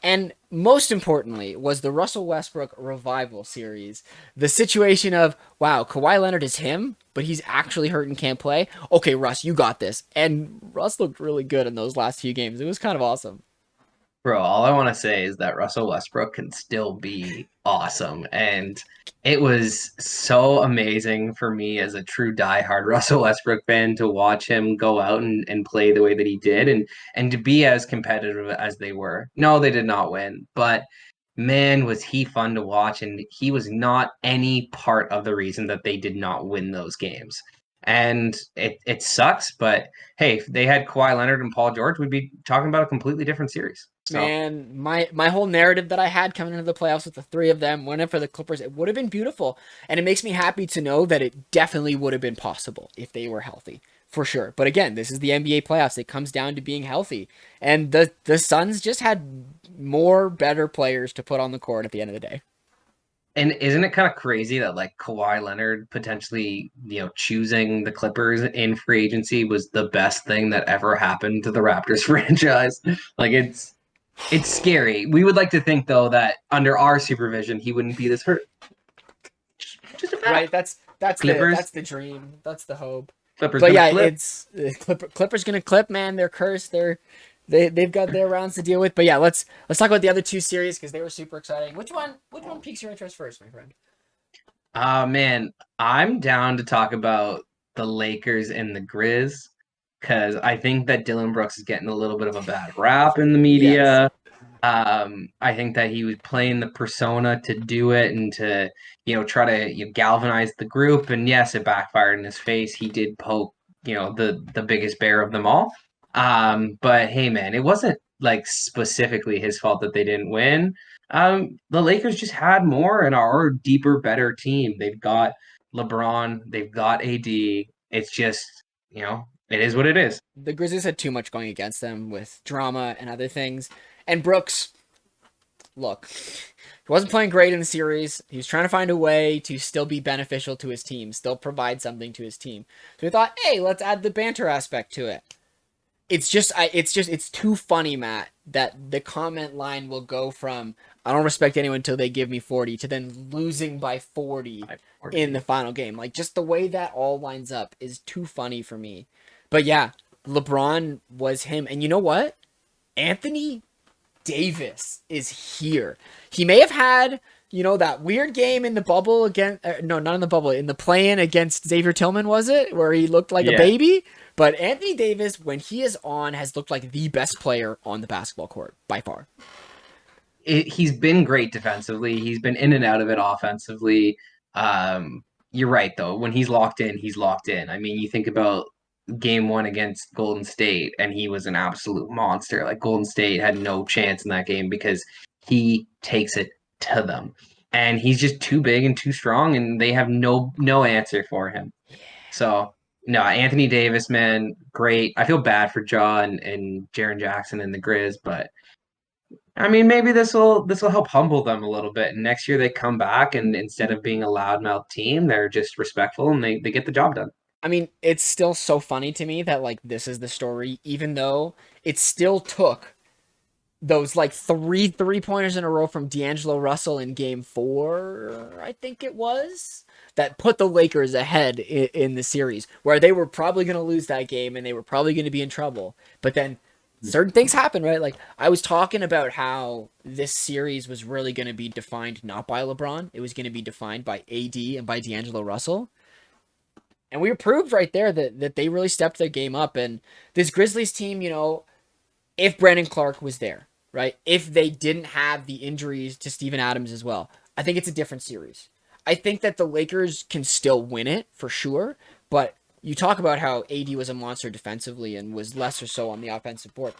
And most importantly was the Russell Westbrook revival series. The situation of, wow, Kawhi Leonard is him, but he's actually hurt and can't play. Okay, Russ, you got this. And Russ looked really good in those last few games. It was kind of awesome. Bro, all I want to say is that Russell Westbrook can still be awesome. And it was so amazing for me as a true diehard Russell Westbrook fan to watch him go out and play the way that he did and to be as competitive as they were. No, they did not win, but man, was he fun to watch. And he was not any part of the reason that they did not win those games. And it sucks, but hey, if they had Kawhi Leonard and Paul George, we'd be talking about a completely different series. So Man, my whole narrative that I had coming into the playoffs with the three of them winning for the Clippers, it would have been beautiful. And it makes me happy to know that it definitely would have been possible if they were healthy. For sure. But again, this is the NBA playoffs. It comes down to being healthy. And the Suns just had more better players to put on the court at the end of the day. and isn't it kind of crazy that like Kawhi Leonard potentially, choosing the Clippers in free agency was the best thing that ever happened to the Raptors franchise? Like it's scary. We would like to think though that under our supervision he wouldn't be this hurt. Just a Right? fact. That's Clippers, the dream. That's the hope. Clippers But gonna yeah, clip. it's Clippers gonna clip, man. They're cursed. They've got their rounds to deal with. But yeah, let's talk about the other two series because they were super exciting. Which one piques your interest first, my friend? Man, I'm down to talk about the Lakers and the Grizz because I think that Dylan Brooks is getting a little bit of a bad rap in the Yes. media. I think that he was playing the persona to do it and to, try to galvanize the group. And yes, it backfired in his face. He did poke, the biggest bear of them all. But hey, man, it wasn't like specifically his fault that they didn't win. The Lakers just had more and are a deeper, better team. They've got LeBron, they've got AD. It's just, it is what it is. The Grizzlies had too much going against them with drama and other things. And Brooks, look, he wasn't playing great in the series. He was trying to find a way to still be beneficial to his team, still provide something to his team. So we thought, hey, let's add the banter aspect to it. It's too funny, Matt, that the comment line will go from I don't respect anyone until they give me 40 to then losing by 40 in the final game. Like, just the way that all lines up is too funny for me. But yeah, LeBron was him. And you know what? Anthony Davis is here. He may have had, that weird game in the bubble again. No, not in the bubble. In the play-in against Xavier Tillman, was it? Where he looked like a baby? But Anthony Davis, when he is on, has looked like the best player on the basketball court by far. He's been great defensively. He's been in and out of it offensively. You're right, though. When he's locked in, he's locked in. I mean, you think about game one against Golden State, and he was an absolute monster. Like, Golden State had no chance in that game because he takes it to them. And he's just too big and too strong, and they have no answer for him. So, no, Anthony Davis, man, great. I feel bad for Ja and Jaren Jackson and the Grizz, but I mean, maybe this will help humble them a little bit. And next year they come back, and instead of being a loudmouth team, they're just respectful and they get the job done. I mean, it's still so funny to me that, like, this is the story, even though it still took those, like, three-pointers in a row from D'Angelo Russell in game 4, I think it was, that put the Lakers ahead in the series, where they were probably going to lose that game and they were probably going to be in trouble. But then certain things happen, right? Like, I was talking about how this series was really going to be defined not by LeBron. It was going to be defined by AD and by D'Angelo Russell. And we proved right there that they really stepped their game up. And this Grizzlies team, if Brandon Clark was there, right? If they didn't have the injuries to Steven Adams as well, I think it's a different series. I think that the Lakers can still win it for sure. But you talk about how AD was a monster defensively and was lesser so on the offensive board.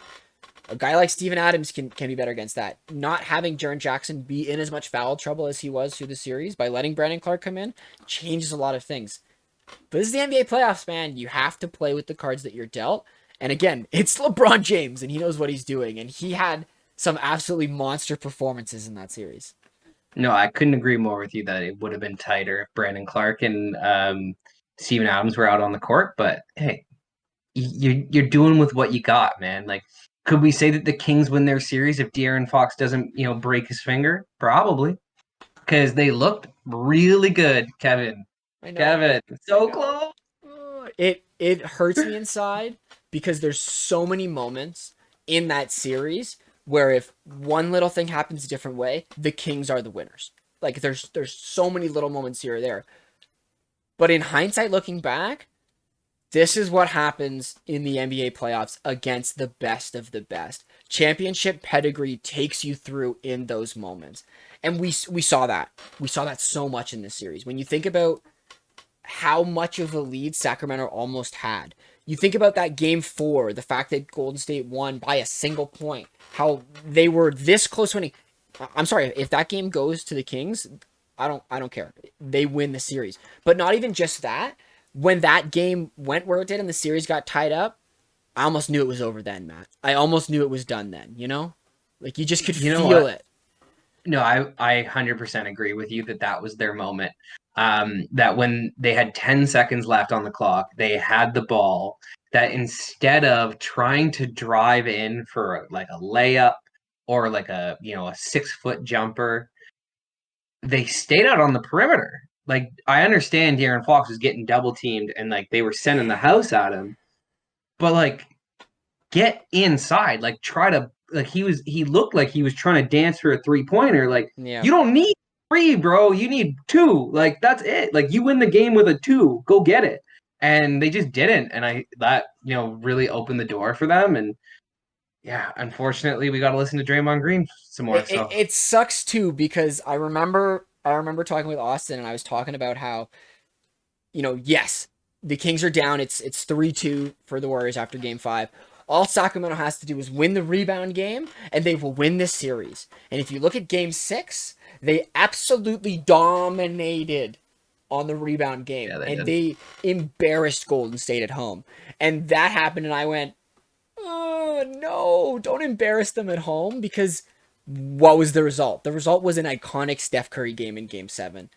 A guy like Steven Adams can be better against that. Not having Jaren Jackson be in as much foul trouble as he was through the series by letting Brandon Clark come in changes a lot of things. But this is the NBA playoffs, man. You have to play with the cards that you're dealt. And again, it's LeBron James, and he knows what he's doing. And he had some absolutely monster performances in that series. No, I couldn't agree more with you that it would have been tighter if Brandon Clark and Steven Adams were out on the court. But hey, you're doing with what you got, man. Like, could we say that the Kings win their series if De'Aaron Fox doesn't, break his finger? Probably, because they looked really good, Kevin. I know. Kevin, so close. It hurts me inside because there's so many moments in that series where if one little thing happens a different way, the Kings are the winners. Like, there's so many little moments here or there. But in hindsight, looking back, this is what happens in the NBA playoffs against the best of the best. Championship pedigree takes you through in those moments. And we saw that. We saw that so much in this series. When you think about how much of a lead Sacramento almost had. You think about that game 4, the fact that Golden State won by a single point, how they were this close to winning. I'm sorry, if that game goes to the Kings, I don't care. They win the series. But not even just that. When that game went where it did and the series got tied up, I almost knew it was over then, Matt. I almost knew it was done then, Like, you just could feel it. No, I 100% agree with you that was their moment. That when they had 10 seconds left on the clock, they had the ball, that instead of trying to drive in for like a layup or like a 6-foot jumper, they stayed out on the perimeter. Like, I understand De'Aaron Fox was getting double teamed and like they were sending the house at him, but like, get inside, like try to, like, he looked like he was trying to dance for a 3-pointer. Like, Yeah. you don't need 3, bro. You need 2. Like, that's it. Like, you win the game with a 2. Go get it. And they just didn't. And that really opened the door for them. And yeah, unfortunately, we got to listen to Draymond Green some more. It sucks too because I remember talking with Austin and I was talking about how, yes, the Kings are down. It's 3-2 for the Warriors after game 5. All Sacramento has to do is win the rebound game, and they will win this series. And if you look at Game 6, they absolutely dominated on the rebound game, Yeah, they and did. they embarrassed Golden State at home. And that happened, and I went, oh, no, don't embarrass them at home, because what was the result? The result was an iconic Steph Curry game in Game 7.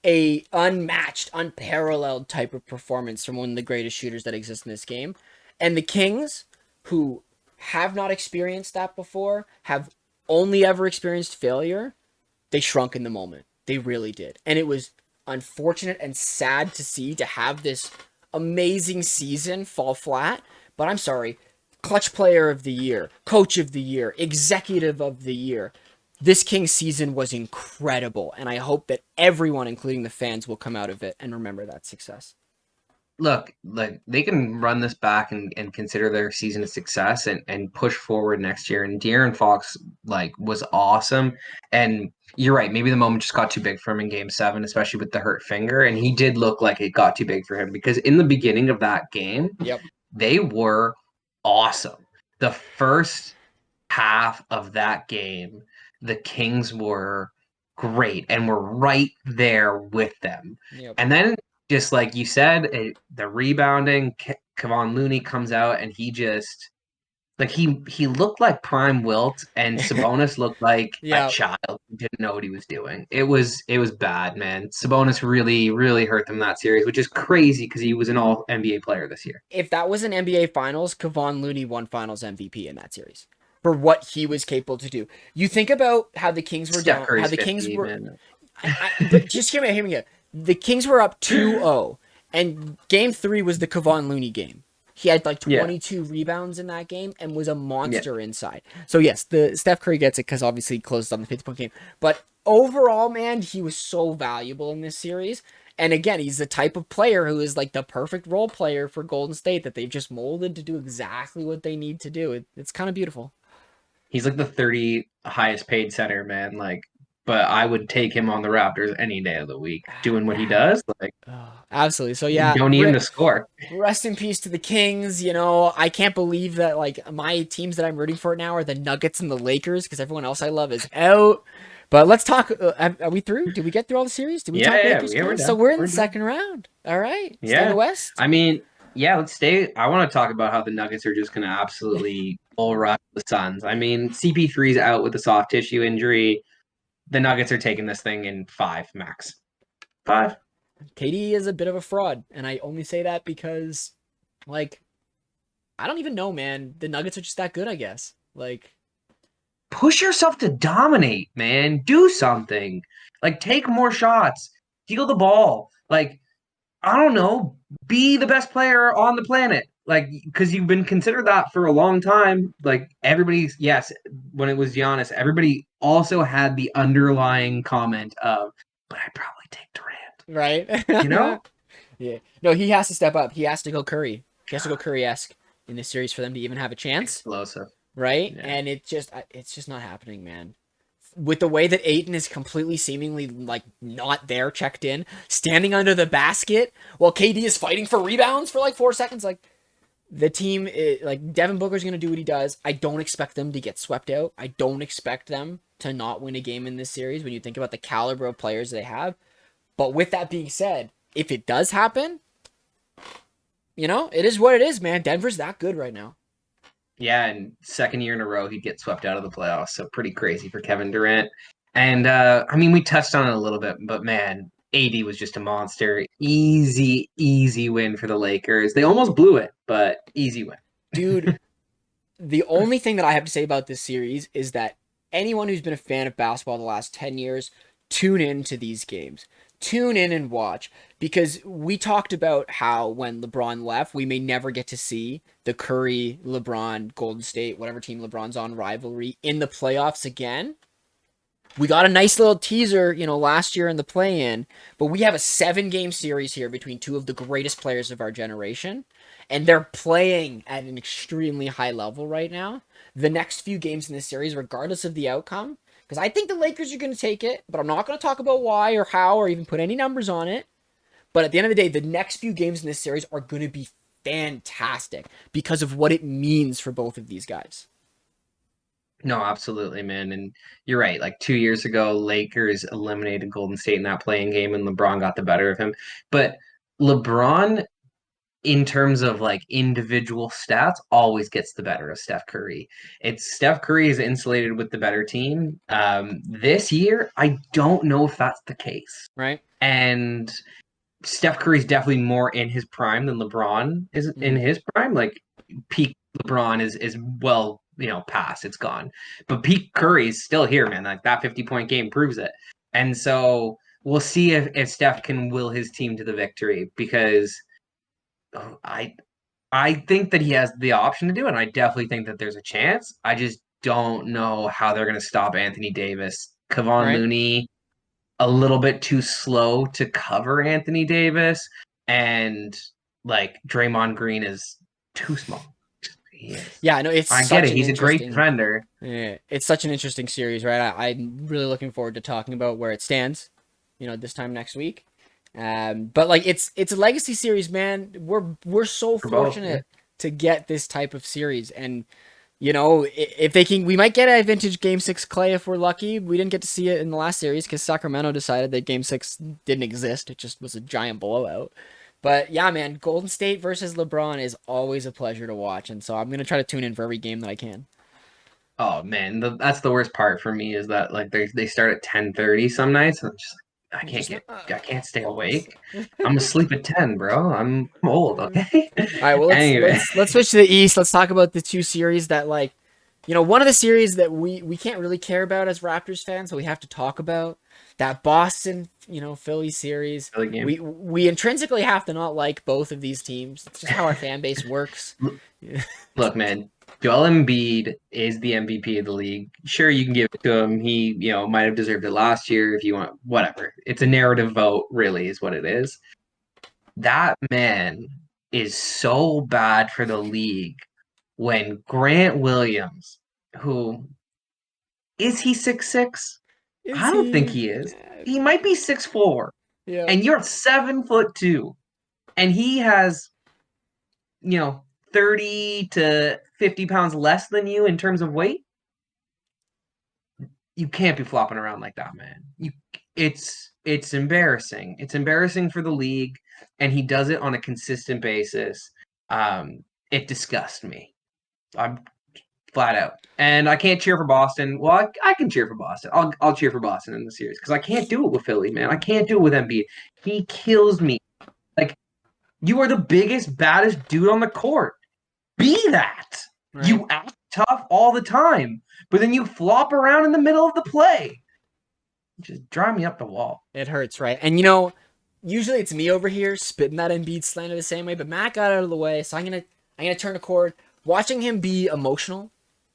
A unmatched, unparalleled type of performance from one of the greatest shooters that exists in this game. And the Kings, who have not experienced that before, have only ever experienced failure, they shrunk in the moment. They really did. And it was unfortunate and sad to see, to have this amazing season fall flat. But I'm sorry, clutch player of the year, coach of the year, executive of the year. This Kings season was incredible, and I hope that everyone, including the fans, will come out of it and remember that success. Look, like they can run this back and consider their season a success and push forward next year. And De'Aaron Fox like was awesome. And you're right, maybe the moment just got too big for him in game 7, especially with the hurt finger. And he did look like it got too big for him because in the beginning of that game, Yep. they were awesome. The first half of that game, the Kings were great and were right there with them. Yep. And then, just like you said, the rebounding, Kevon Looney comes out and he just like he looked like prime Wilt, and Sabonis looked like a Yeah. child who didn't know what he was doing. It was bad, man. Sabonis really hurt them that series, which is crazy because he was an All NBA player this year. If that was an NBA Finals, Kevon Looney won Finals MVP in that series for what he was capable to do. You think about how the Kings were Steph down, how Curry's the Kings 50, were. man. But just hear me out. The Kings were up 2-0, and Game 3 was the Kevon Looney game. He had like Yeah, 22 rebounds in that game and was a yeah. monster inside. So yes, the Steph Curry gets it because obviously he closed on the 50-point game. But overall, man, he was so valuable in this series. And again, he's the type of player who is like the perfect role player for Golden State that they've just molded to do exactly what they need to do. It's kind of beautiful. He's like the 30 highest paid center, man. Like, but I would take him on the Raptors any day of the week, doing what he does. Like, Oh, absolutely. So you yeah, don't need him to score. rest in peace to the Kings. You know, I can't believe that like my teams that I'm rooting for now are the Nuggets and the Lakers because everyone else I love is out. But let's talk. Are we through? Did we get through all the series? Did we Yeah, talk yeah, Lakers? yeah. We're So done. we're in the We're done. second round. All right. Stay in the Yeah. West. I mean, yeah, let's stay. I want to talk about how the Nuggets are just going to absolutely bull rush the Suns. I mean, CP3's out with a soft tissue injury. The Nuggets are taking this thing in 5 max. 5. KD is a bit of a fraud, and I only say that because, like, I don't even know, man. The Nuggets are just that good, I guess. Like, Push yourself to dominate, man. Do something. Like, take more shots. Steal the ball. Like, I don't know, be the best player on the planet. Like, because you've been considered that for a long time. Like, everybody's, yes, when it was Giannis, everybody also had the underlying comment of, but I'd probably take Durant, right? you know? Yeah. No, he has to step up. He has to go Curry. He has to go Curry-esque in this series for them to even have a chance. Explosive. Right? Yeah. And it's just not happening, man. With the way that Aiton is completely seemingly like not there, checked in, standing under the basket while KD is fighting for rebounds for like 4 seconds, like the team, like Devin Booker's gonna do what he does. I don't expect them to get swept out. I don't expect them to not win a game in this series when you think about the caliber of players they have. But with that being said, if it does happen, you know, it is what it is, man. Denver's that good right now. Yeah, and second year in a row, he'd get swept out of the playoffs. So pretty crazy for Kevin Durant. And I mean, we touched on it a little bit, but man, AD was just a monster. Easy win for the Lakers. They almost blew it, but easy win. Dude, the only thing that I have to say about this series is that anyone who's been a fan of basketball the last 10 years, tune in to these games. Tune in and watch because we talked about how when LeBron left, we may never get to see the Curry, LeBron, Golden State, whatever team LeBron's on rivalry in the playoffs again. We got a nice little teaser, you know, last year in the play-in, but we have a 7-game series here between two of the greatest players of our generation, and they're playing at an extremely high level right now. The next few games in this series, regardless of the outcome, because I think the Lakers are going to take it, but I'm not going to talk about why or how or even put any numbers on it. But at the end of the day, the next few games in this series are going to be fantastic because of what it means for both of these guys. No, absolutely, man. And you're right. Like 2 years ago, Lakers eliminated Golden State in that playing game, and LeBron got the better of him. But LeBron, in terms of like individual stats, always gets the better of Steph Curry. It's Steph Curry is insulated with the better team. This year, I don't know if that's the case. Right? And Steph Curry's definitely more in his prime than LeBron is in Mm-hmm. his prime. Like peak LeBron is well, past. It's gone. But peak Curry is still here, man. Like that 50-point game proves it. And so we'll see if Steph can will his team to the victory because I I think that he has the option to do it. And I definitely think that there's a chance. I just don't know how they're going to stop Anthony Davis. Kevon Right? Looney a little bit too slow to cover Anthony Davis, and like Draymond Green is too small. He is. Yeah, I know it's I get such it. an He's a great interesting. defender. Yeah, it's such an interesting series, right? I'm really looking forward to talking about where it stands, this time next week. But like it's a legacy series, man. We're so For both. Yeah. fortunate to get this type of series, and if they can, we might get a vintage Game 6 Clay if we're lucky. We didn't get to see it in the last series because Sacramento decided that Game 6 didn't exist. It just was a giant blowout. But yeah, man, Golden State versus LeBron is always a pleasure to watch, and so I'm gonna try to tune in for every game that I can. Oh man, that's the worst part for me is that like they start at 10:30 some nights. And I'm just like Just I can't stay falls. awake. I'm asleep at 10, bro. I'm old. Okay. All right, well Anyway, let's switch to the East. Let's talk about the two series that one of the series that we can't really care about as Raptors fans, so we have to talk about that Boston, Philly series. the game. We intrinsically have to not like both of these teams. It's just how our fan base works. Look, man, Joel Embiid is the MVP of the league. Sure, you can give it to him. He, might have deserved it last year if you want. Whatever. It's a narrative vote, really, is what it is. That man is so bad for the league when Grant Williams, who is he 6'6"? Is I don't think he? he is. He might be 6'4", Yeah. and you're 7'2", and he has, 30 to 50 pounds less than you in terms of weight. You can't be flopping around like that, man. It's embarrassing. It's embarrassing for the league, and he does it on a consistent basis. It disgusts me. I'm flat out, and I can't cheer for Boston. Well, I can cheer for Boston. I'll cheer for Boston in the series because I can't do it with Philly, man. I can't do it with Embiid. He kills me. Like you are the biggest, baddest dude on the court. Be that. Right. You act tough all the time, but then you flop around in the middle of the play. Just drive me up the wall. It hurts, right? And usually it's me over here spitting that Embiid slander the same way, but Matt got out of the way, so I'm gonna turn a chord. Watching him be emotional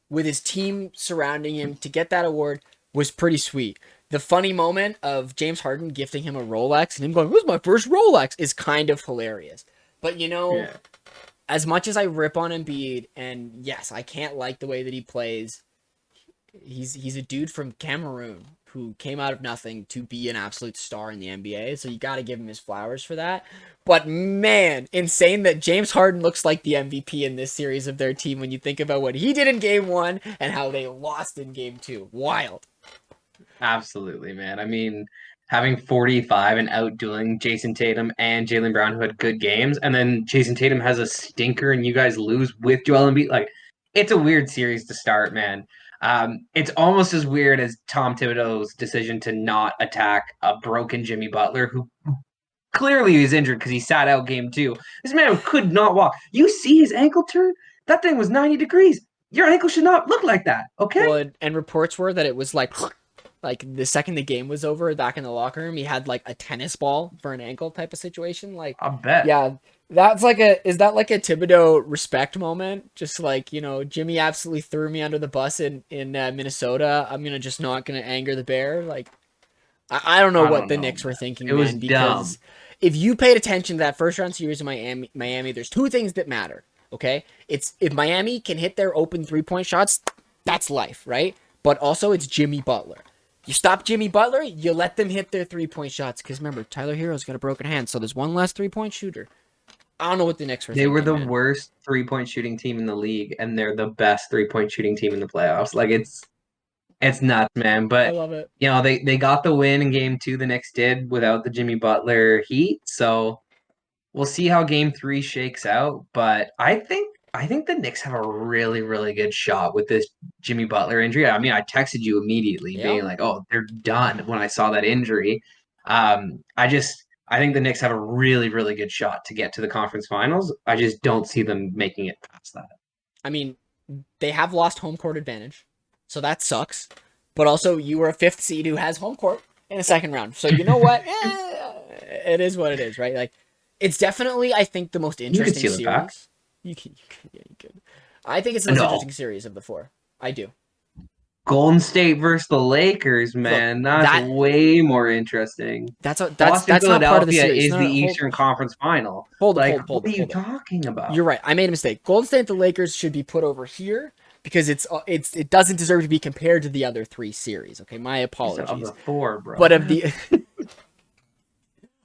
with his team surrounding him to get that award was pretty sweet. The funny moment of James Harden gifting him a Rolex and him going, "This is my first Rolex," is kind of hilarious. But Yeah. as much as I rip on Embiid, and yes, I can't like the way that he plays, he's a dude from Cameroon who came out of nothing to be an absolute star in the NBA. So you got to give him his flowers for that. But man, insane that James Harden looks like the MVP in this series of their team when you think about what he did in game 1 and how they lost in game 2. Wild. Absolutely, man. I mean, having 45 and outdoing Jason Tatum and Jaylen Brown, who had good games, and then Jason Tatum has a stinker and you guys lose with Joel Embiid. Like, it's a weird series to start, man. It's almost as weird as Tom Thibodeau's decision to not attack a broken Jimmy Butler, who clearly is injured because he sat out game 2. This man could not walk. You see his ankle turn? That thing was 90 degrees. Your ankle should not look like that, okay? Well, and reports were that it was like the second the game was over, back in the locker room, he had like a tennis ball for an ankle type of situation. Like, I bet. yeah, is that like a Thibodeau respect moment? Just like, Jimmy absolutely threw me under the bus in Minnesota. I'm just not gonna anger the bear. Like, I don't know I what don't the know, Knicks were man. thinking, It was man, because dumb. if you paid attention to that first round series in Miami, there's two things that matter. Okay, it's if Miami can hit their open 3-point shots, that's life, right? But also it's Jimmy Butler. You stop Jimmy Butler, you let them hit their 3-point shots. Because remember, Tyler Hero's got a broken hand, so there's one less 3-point shooter. I don't know what the Knicks were They were thinking, the man. worst 3-point shooting team in the league, and they're the best 3-point shooting team in the playoffs. Like it's nuts, man. I But love it. they got the win in game two. The Knicks did without the Jimmy Butler heat. So we'll see how game three shakes out. But I think the Knicks have a really, really good shot with this Jimmy Butler injury. I mean, I texted you immediately Yeah. being like, "Oh, they're done" when I saw that injury. I think the Knicks have a really, really good shot to get to the conference finals. I just don't see them making it past that. I mean, they have lost home court advantage, so that sucks. But also, you were a fifth seed who has home court in the second round. So you know what? It is what it is, right? Like, it's definitely, I think, the most You could interesting seal it back. series. Yeah, you could. I think it's the most No. interesting series of the four. I do. Golden State versus the Lakers, Look, man. That's that way more interesting. that's Boston that's not part of the Philadelphia series. is No, the no, Eastern Conference Final. hold up, Like, hold up, what hold are up, you hold up. talking You're about? right. I made a mistake. Golden State and the Lakers should be put over here because it doesn't deserve to be compared to the other three series. Okay, my You said of apologies. the four, bro. But of the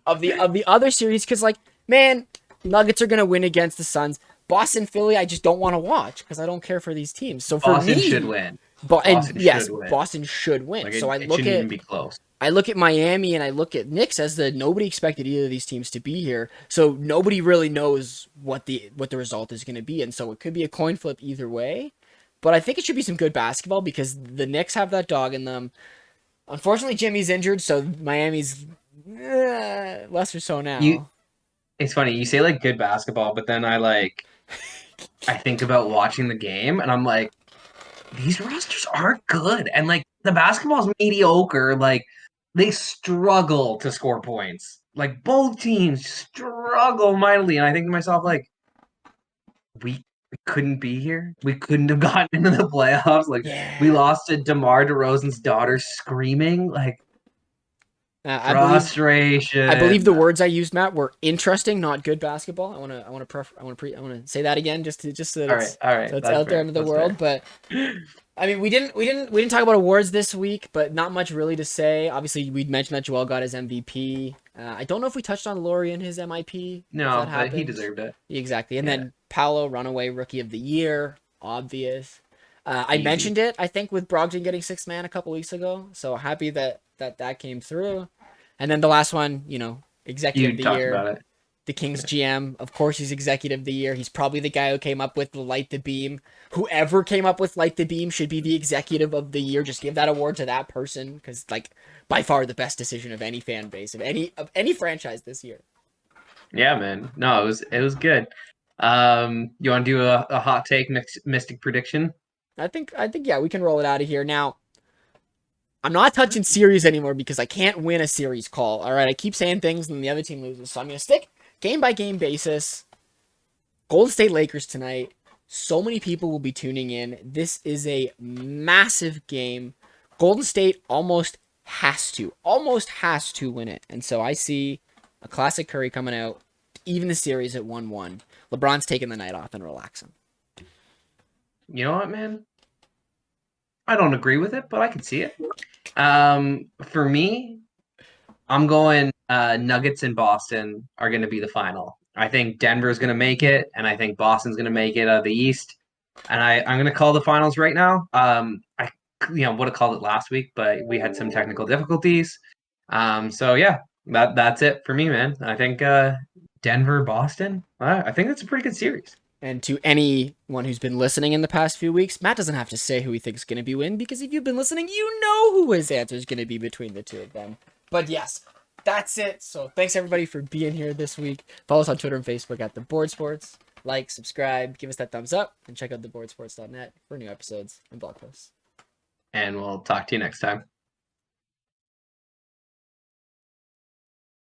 of the other series, because like, man, Nuggets are gonna win against the Suns. Boston, Philly, I just don't want to watch because I don't care for these teams. So for Boston should me, win. and Boston yes, should win. Boston should win. Like So it shouldn't even be close. I look at Miami and I look at Knicks as the nobody expected either of these teams to be here. So nobody really knows what the result is going to be, and so it could be a coin flip either way. But I think it should be some good basketball because the Knicks have that dog in them. Unfortunately, Jimmy's injured, so Miami's lesser so You now. it's funny, you say like good basketball, but then I think about watching the game and I'm like, these rosters aren't good. And like the basketball's mediocre. Like they struggle to score points. Like both teams struggle mightily. And I think to myself, like, we couldn't be here. We couldn't have gotten into the playoffs. Like we Yeah, lost to DeMar DeRozan's daughter screaming. Like I believe frustration. the words I used, Matt, were interesting, not good basketball. I want to say that again, just so that it's All right, so it's that's out there fair. into the That's world. fair. But I mean, we didn't talk about awards this week, but not much really to say. Obviously, we mentioned that Joel got his MVP. I don't know if we touched on Laurie and his MIP, if that No, but he happened. deserved it. Exactly, and Yeah, then Paolo, runaway rookie of the year, obvious. I easy. mentioned it, I think, with Brogdon getting sixth man a couple weeks ago. So happy that came through. And then the last one, executive of You the talked year, about it. the Kings GM. Of course, he's executive of the year. He's probably the guy who came up with the Light the Beam. Whoever came up with Light the Beam should be the executive of the year. Just give that award to that person because, like, by far the best decision of any fan base of any franchise this year. Yeah, man. No, it was good. You want to do a hot take mystic prediction? I think yeah, we can roll it out of here now. I'm not touching series anymore because I can't win a series call. All right, I keep saying things and the other team loses, so I'm gonna stick game by game basis. Golden State Lakers tonight. So many people will be tuning in. This is a massive game. Golden State almost has to win it. And so I see a classic Curry coming out, even the series at 1-1. LeBron's taking the night off and relaxing. You know what, man? I don't agree with it, but I can see it. For me, I'm going Nuggets in Boston are going to be the final. I think Denver's going to make it, and I think Boston's going to make it out of the East. And I'm going to call the finals right now. I would have called it last week, but we had some technical difficulties. So yeah, that's it for me, man. I think Denver, Boston. I think that's a pretty good series. And to anyone who's been listening in the past few weeks, Matt doesn't have to say who he thinks is going to be win because if you've been listening, you know who his answer is going to be between the two of them. But yes, that's it. So thanks everybody for being here this week. Follow us on Twitter and Facebook at The Board Sports. Like, subscribe, give us that thumbs up, and check out theboardsports.net for new episodes and blog posts. And we'll talk to you next time.